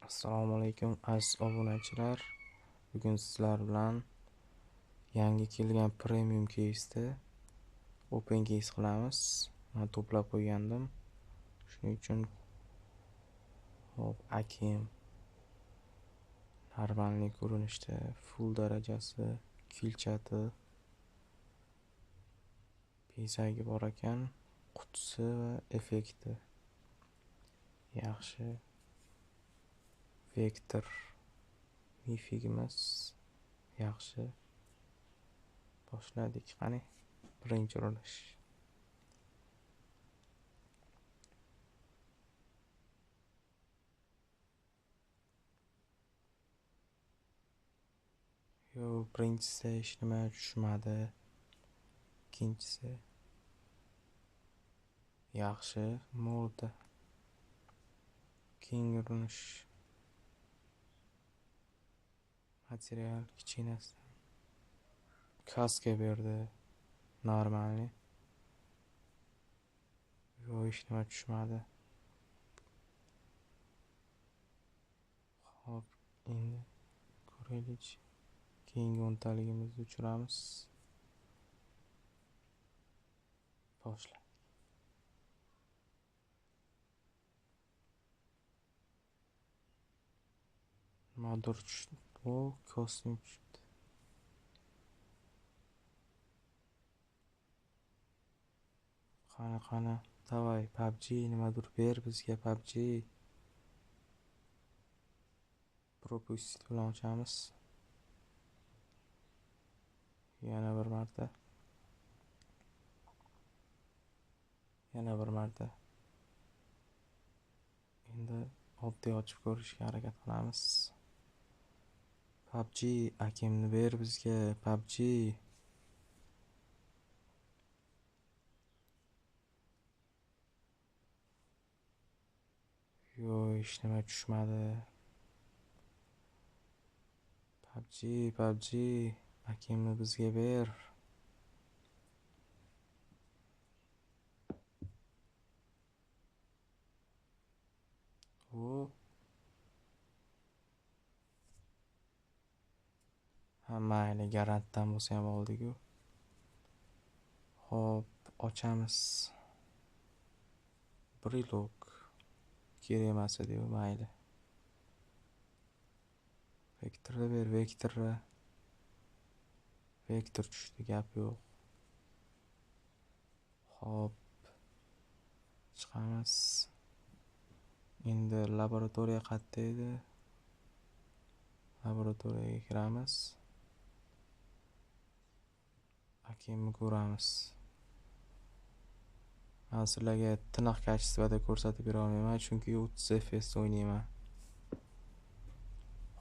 Assalomu alaykum aziz obunachilar. Bugun sizlar bilan yangi kelgan premium case'da open case qilamiz. Men to'plab qo'ygandim. Shuning uchun Akim normalniy ko'rinishda full darajasi, kilchati, bezagi bor ekan, qutisi va effekti yaxshi. Vektor mifigimiz yaxshi. Boshladik. Qani, birinchi urinish. Birinchisi hech nima tushmadi. Ikkinchisi yaxshi, mo'lda. Keyingi urinish. Material kichkinasidan kaska berdi. Normalniy. Hech nima tushmadi. Xo'p, endi ko'raylik. Keyingi o'ntaligimizni uchiramiz. Boshla. Nimadir tushdi. Kostyum tushibdi. Qani, davay, PUBG nimadir ber bizga, PUBG. Propustit bilan ochamiz. Yana bir marta. Endi oddiy ochib ko'rishga harakat qilamiz. PUBG, Akimni ber bizga, PUBG. Hech nima tushmadi. PUBG, Akimni bizga ber. Mayli, garantdan bo'lsa ham oldik-ku. Xo'p, ochamiz. Brilok. Kerak emas edi, mayli. Vektorni ber, vektorni. Vektor tushdi, gap yo'q. Xo'p, chiqamiz. Endi laboratoriya qayerda edi? Laboratoriyaga kiramiz. Akimni ko'ramiz. Men sizlarga tiniq kачествоda ko'rsatib bera olmayman, chunki 30 FPS o'ynayman.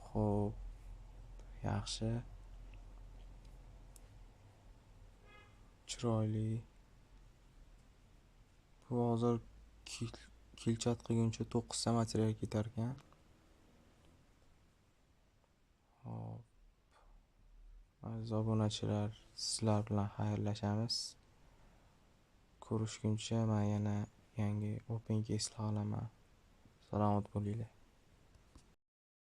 Xo'p, yaxshi. Chiroyli. Bu hozir kilchat qilguncha 9 ta material ketar ekan. Hop. Aziz obunachilar, sizlar bilan xayrlashamiz. Ko'rishguncha men yana yangi open case olaman. Salomat bo'linglar.